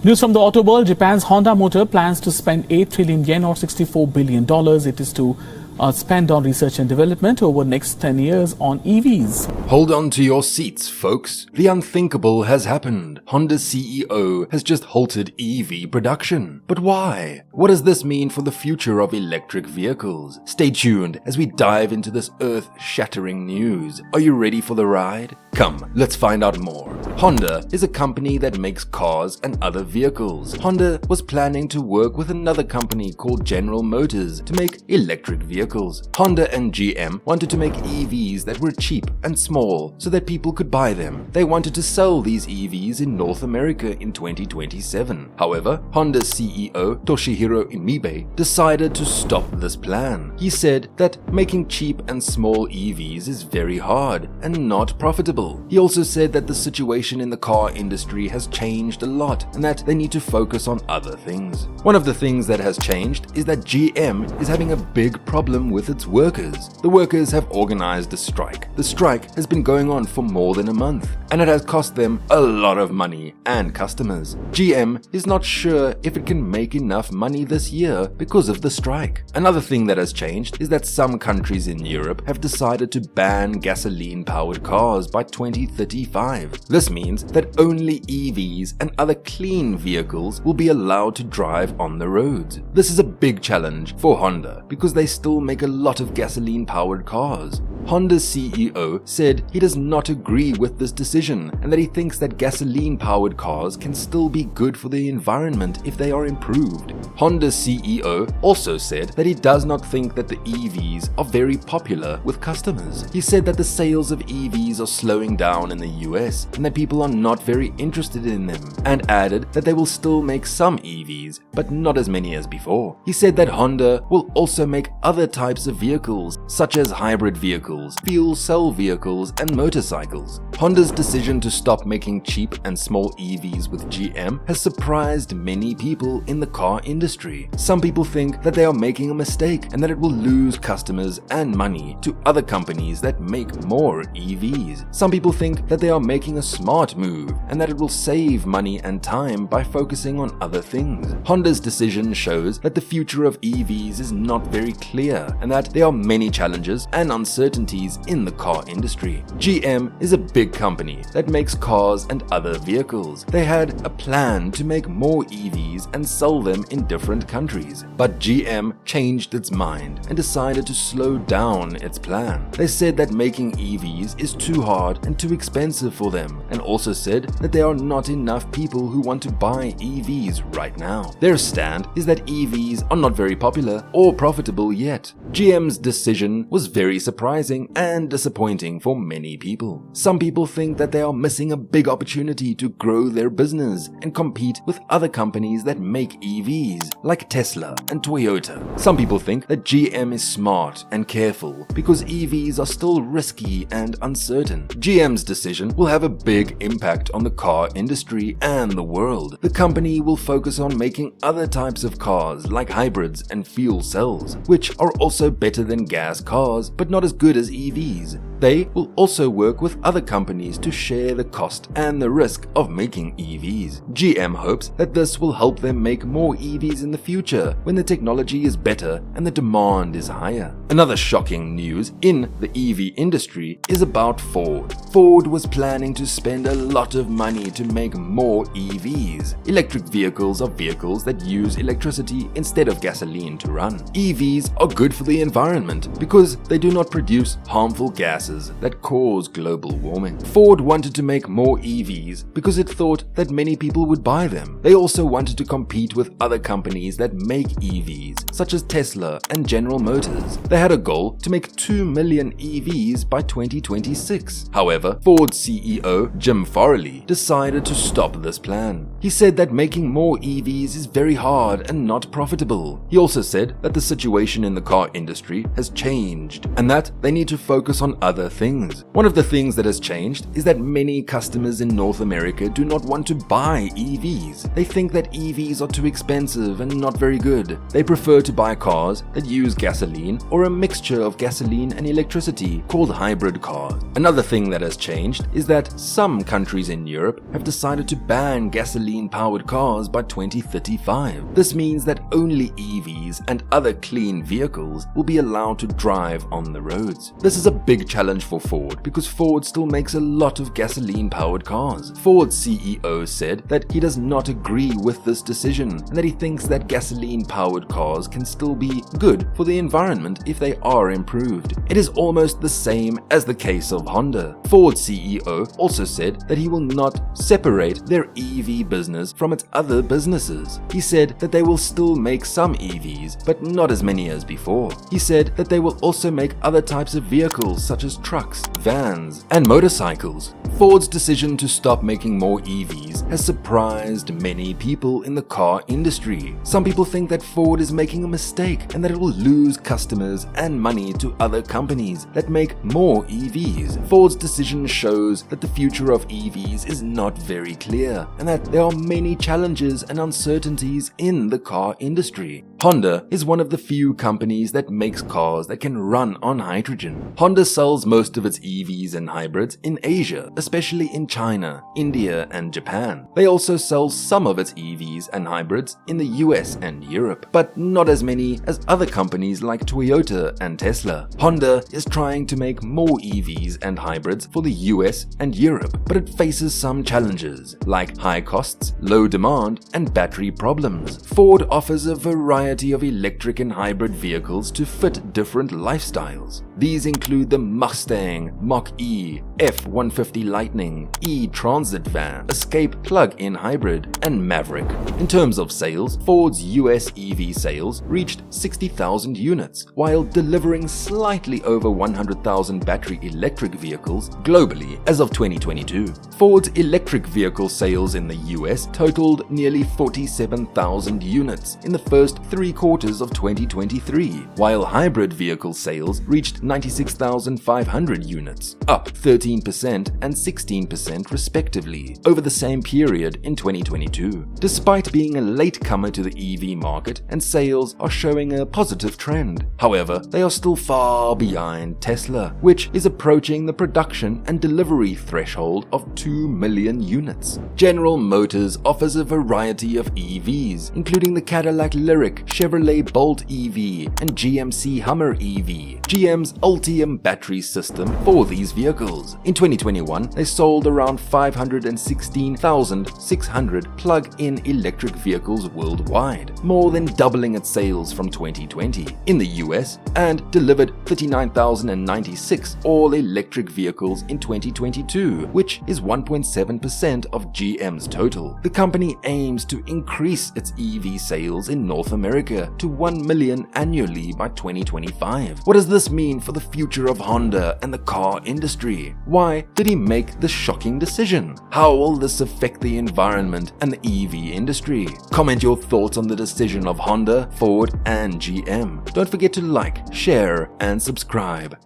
News from the auto world. Japan's Honda Motor plans to spend 8 trillion yen or $64 billion. It is to spend on research and development over the next 10 years on EVs. Hold on to your seats, folks. The unthinkable has happened. Honda's CEO has just halted EV production. But why? What does this mean for the future of electric vehicles? Stay tuned as we dive into this earth-shattering news. Are you ready for the ride? Come, let's find out more. Honda is a company that makes cars and other vehicles. Honda was planning to work with another company called General Motors to make electric vehicles. Honda and GM wanted to make EVs that were cheap and small so that people could buy them. They wanted to sell these EVs in North America in 2027. However, Honda's CEO Toshihiro Imibe decided to stop this plan. He said that making cheap and small EVs is very hard and not profitable. He also said that the situation in the car industry has changed a lot and that they need to focus on other things. One of the things that has changed is that GM is having a big problem with its workers. The workers have organized a strike. The strike has been going on for more than a month, and it has cost them a lot of money and customers. GM is not sure if it can make enough money this year because of the strike. Another thing that has changed is that some countries in Europe have decided to ban gasoline-powered cars by 2035. This means that only EVs and other clean vehicles will be allowed to drive on the roads. This is a big challenge for Honda because they still make a lot of gasoline-powered cars. Honda's CEO said he does not agree with this decision and that he thinks that gasoline-powered cars can still be good for the environment if they are improved. Honda's CEO also said that he does not think that the EVs are very popular with customers. He said that the sales of EVs are slowing down in the US and that people are not very interested in them, and added that they will still make some EVs, but not as many as before. He said that Honda will also make other types of vehicles, such as hybrid vehicles, fuel cell vehicles, and motorcycles. Honda's decision to stop making cheap and small EVs with GM has surprised many people in the car industry. Some people think that they are making a mistake and that it will lose customers and money to other companies that make more EVs. Some people think that they are making a smart move and that it will save money and time by focusing on other things. Honda's decision shows that the future of EVs is not very clear and that there are many challenges and uncertainties in the car industry. GM is a big company that makes cars and other vehicles. They had a plan to make more EVs and sell them in different countries, but GM changed its mind and decided to slow down its plan. They said that making EVs is too hard and too expensive for them, and also said that there are not enough people who want to buy EVs right now. Their stand is that EVs are not very popular or profitable yet. GM's decision was very surprising and disappointing for many people. Some people think that they are missing a big opportunity to grow their business and compete with other companies that make EVs, like Tesla and Toyota. Some people think that GM is smart and careful because EVs are still risky and uncertain. GM's decision will have a big impact on the car industry and the world. The company will focus on making other types of cars like hybrids and fuel cells, which are also better than gas cars but not as good as EVs. They will also work with other companies to share the cost and the risk of making EVs. GM hopes that this will help them make more EVs in the future when the technology is better and the demand is higher. Another shocking news in the EV industry is about Ford. Ford was planning to spend a lot of money to make more EVs. Electric vehicles are vehicles that use electricity instead of gasoline to run. EVs are good for the environment because they do not produce harmful gases that cause global warming. Ford wanted to make more EVs because it thought that many people would buy them. They also wanted to compete with other companies that make EVs, such as Tesla and General Motors. They had a goal to make 2 million EVs by 2026. However, Ford CEO Jim Farley decided to stop this plan. He said that making more EVs is very hard and not profitable. He also said that the situation in the car car industry has changed and that they need to focus on other things. One of the things that has changed is that many customers in North America do not want to buy EVs. They think that EVs are too expensive and not very good. They prefer to buy cars that use gasoline or a mixture of gasoline and electricity called hybrid cars. Another thing that has changed is that some countries in Europe have decided to ban gasoline-powered cars by 2035. This means that only EVs and other clean vehicles will be allowed to drive on the roads. This is a big challenge for Ford because Ford still makes a lot of gasoline-powered cars. Ford's CEO said that he does not agree with this decision and that he thinks that gasoline-powered cars can still be good for the environment if they are improved. It is almost the same as the case of Honda. Ford's CEO also said that he will not separate their EV business from its other businesses. He said that they will still make some EVs, but not as many as before. He said that they will also make other types of vehicles such as trucks, vans, and motorcycles. Ford's decision to stop making more EVs has surprised many people in the car industry. Some people think that Ford is making a mistake and that it will lose customers and money to other companies that make more EVs. Ford's decision shows that the future of EVs is not very clear and that there are many challenges and uncertainties in the car industry. Honda is one of the few companies that makes cars that can run on hydrogen. Honda sells most of its EVs and hybrids in Asia, especially in China, India, and Japan. They also sell some of its EVs and hybrids in the US and Europe, but not as many as other companies like Toyota and Tesla. Honda is trying to make more EVs and hybrids for the US and Europe, but it faces some challenges like high costs, low demand, and battery problems. Ford offers a variety of electric and hybrid vehicles to fit different lifestyles. These include the Mustang Mach-E, F-150 Lightning, E-Transit van, Escape plug-in hybrid, and Maverick. In terms of sales, Ford's US EV sales reached 60,000 units, while delivering slightly over 100,000 battery electric vehicles globally as of 2022. Ford's electric vehicle sales in the US totaled nearly 47,000 units in the first 3 quarters of 2023, while hybrid vehicle sales reached 96,500 units, up 13% and 16% respectively over the same period in 2022. Despite being a latecomer to the EV market, and sales are showing a positive trend. However, they are still far behind Tesla, which is approaching the production and delivery threshold of 2 million units. General Motors offers a variety of EVs, including the Cadillac Lyriq, Chevrolet Bolt EV, and GMC Hummer EV. GM's Ultium battery system for these vehicles. In 2021, they sold around 516,600 plug-in electric vehicles worldwide, more than doubling its sales from 2020 in the US, and delivered 39,096 all-electric vehicles in 2022, which is 1.7% of GM's total. The company aims to increase its EV sales in North America to 1 million annually by 2025. What does this mean for the future of Honda and the car industry? Why did he make this shocking decision? How will this affect the environment and the EV industry? Comment your thoughts on the decision of Honda, Ford, and GM. Don't forget to like, share, and subscribe.